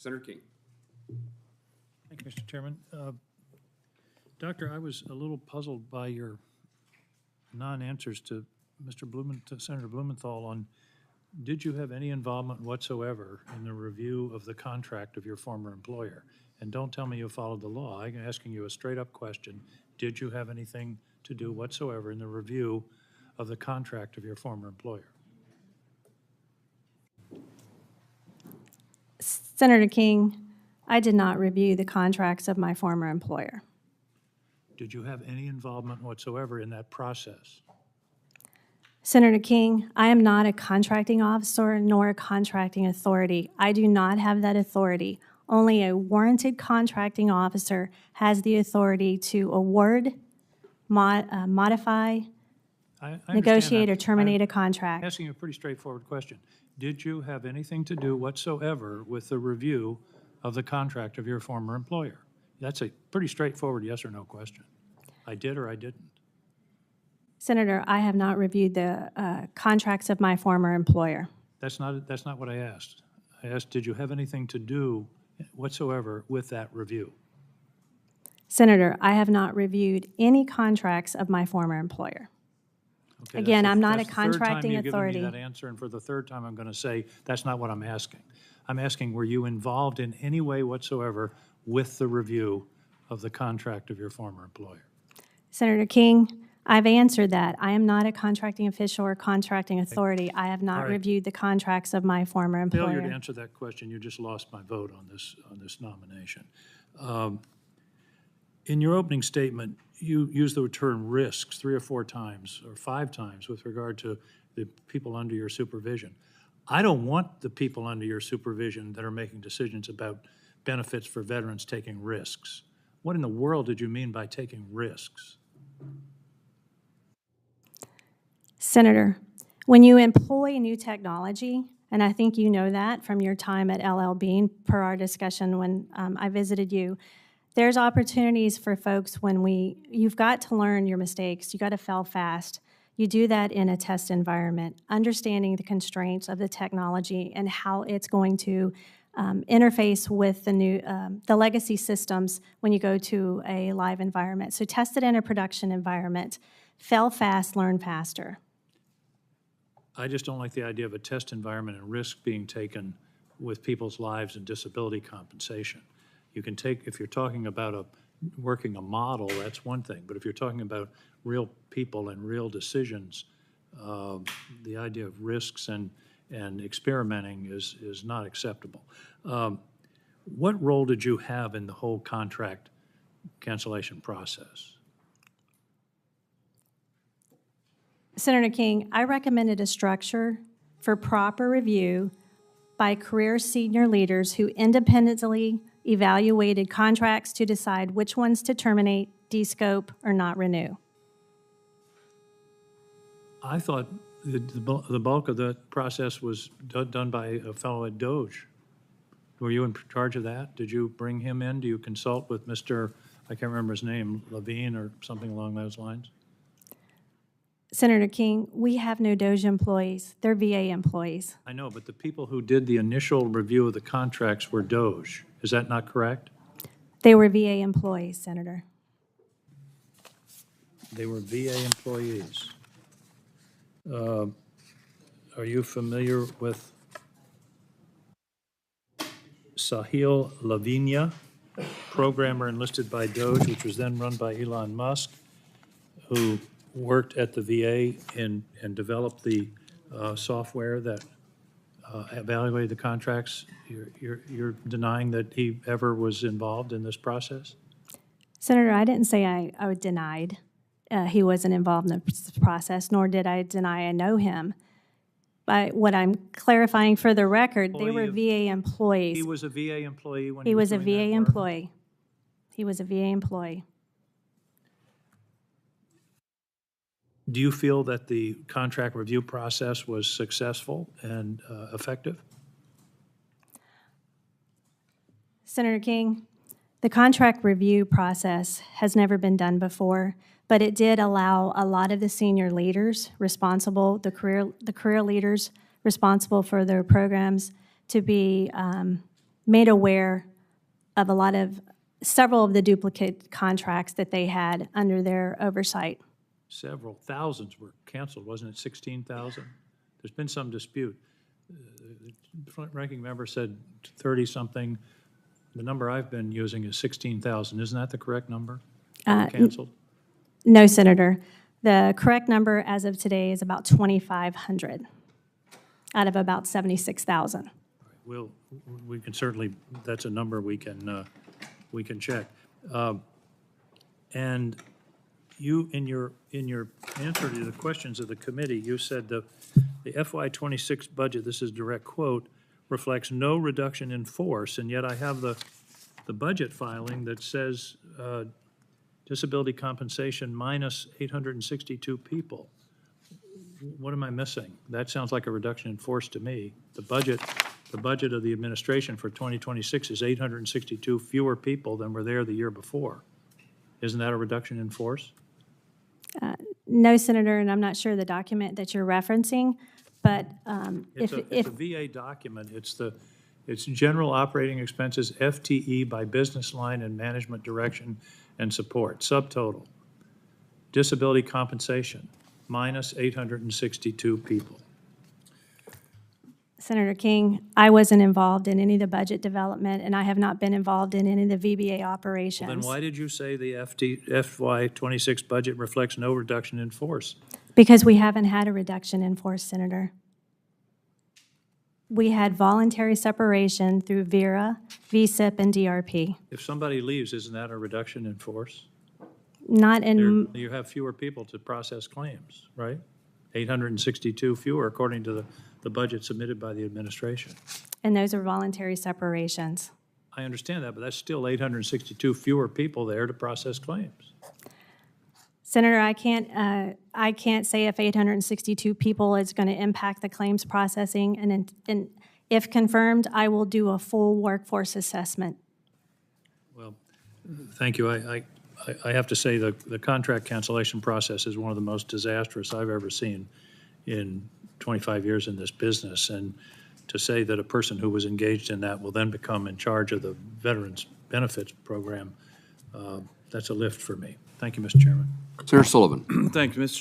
Senator King. Thank you, Mr. Chairman. Doctor, I was a little puzzled by your non-answers to Senator Blumenthal on, did you have any involvement whatsoever in the review of the contract of your former employer? And don't tell me you followed the law. I'm asking you a straight-up question. Did you have anything to do whatsoever in the review of the contract of your former employer? Senator King, I did not review the contracts of my former employer. Did you have any involvement whatsoever in that process? Senator King, I am not a contracting officer nor a contracting authority. I do not have that authority. Only a warranted contracting officer has the authority to award, modify, I negotiate, that. or terminate a I'm contract. asking you a pretty straightforward question. Did you have anything to do whatsoever with the review of the contract of your former employer? That's a pretty straightforward yes or no question. I did or I didn't. Senator, I have not reviewed the contracts of my former employer. That's not what I asked. I asked, did you have anything to do whatsoever with that review? Senator, I have not reviewed any contracts of my former employer. Okay, Again, I'm not a that's the third time contracting you've given me authority. that answer, and for the third time, I'm going to say that's not what I'm asking. I'm asking, were you involved in any way whatsoever with the review of the contract of your former employer? Senator King, I've answered that. I am not a contracting official or contracting authority. I have not All right. reviewed the contracts of my former employer. Failure to answer that question, you just lost my vote on this nomination. In your opening statement, you used the term risks 3 or 4 times or 5 times with regard to the people under your supervision. I don't want the people under your supervision that are making decisions about benefits for veterans taking risks. What in the world did you mean by taking risks? Senator, when you employ new technology, and I think you know that from your time at LL Bean per our discussion when I visited you, there's opportunities for folks when you've got to learn your mistakes. You got to fail fast. You do that in a test environment, understanding the constraints of the technology and how it's going to interface with the legacy systems when you go to a live environment. So test it in a production environment. Fail fast, learn faster. I just don't like the idea of a test environment and risk being taken with people's lives and disability compensation. You can take, if you're talking about working a model, that's one thing. But if you're talking about real people and real decisions, the idea of risks and experimenting is not acceptable. What role did you have in the whole contract cancellation process? Senator King, I recommended a structure for proper review by career senior leaders who independently evaluated contracts to decide which ones to terminate, descope, or not renew. I thought the bulk of the process was done by a fellow at Doge. Were you in charge of that? Did you bring him in? Do you consult with Mr., I can't remember his name, Levine or something along those lines? Senator King, we have no Doge employees. They're VA employees. I know, but the people who did the initial review of the contracts were Doge. Is that not correct? They were VA employees, Senator. They were VA employees. Are you familiar with Sahil Lavinia, programmer enlisted by Doge, which was then run by Elon Musk, who worked at the VA and developed the software that evaluated the contracts? You're denying that he ever was involved in this process? Senator, I didn't say I denied he wasn't involved in the process, nor did I deny I know him. But what I'm clarifying for the record, they were VA employees. He was a VA employee when He was a doing VA that work? employee. He was a VA employee. Do you feel that the contract review process was successful and effective? Senator King, the contract review process has never been done before, but it did allow a lot of the senior leaders responsible, the career leaders responsible for their programs, to be made aware of several of the duplicate contracts that they had under their oversight. Several thousands were canceled, wasn't it 16,000? There's been some dispute. The front-ranking member said 30-something. The number I've been using is 16,000. Isn't that the correct number? Canceled? No, Senator. The correct number as of today is about 2,500 out of about 76,000. We can certainly, that's a number we can check. And you, in your answer to the questions of the committee, you said the FY26 budget, this is direct quote, reflects no reduction in force, and yet I have the budget filing that says disability compensation minus 862 people. What am I missing? That sounds like a reduction in force to me. The budget of the administration for 2026 is 862 fewer people than were there the year before. Isn't that a reduction in force? No, Senator, and I'm not sure the document that you're referencing, but It's a VA document. It's general operating expenses, FTE by business line and management direction and support, subtotal. Disability compensation, minus 862 people. Senator King, I wasn't involved in any of the budget development, and I have not been involved in any of the VBA operations. Then why did you say the FY26 budget reflects no reduction in force? Because we haven't had a reduction in force, Senator. We had voluntary separation through VERA, VSIP, and DRP. If somebody leaves, isn't that a reduction in force? Not in, You have fewer people to process claims, right? 862 fewer according to the budget submitted by the administration. and those are voluntary separations. I understand that, but that's still 862 fewer people there to process claims. Senator, I can't say if 862 people is going to impact the claims processing, and if confirmed, I will do a full workforce assessment. Well, thank you. I have to say the contract cancellation process is one of the most disastrous I've ever seen in 25 years in this business. And to say that a person who was engaged in that will then become in charge of the Veterans Benefits Program, that's a lift for me. Thank you, Mr. Chairman. Senator Sullivan. Thank you, Mr.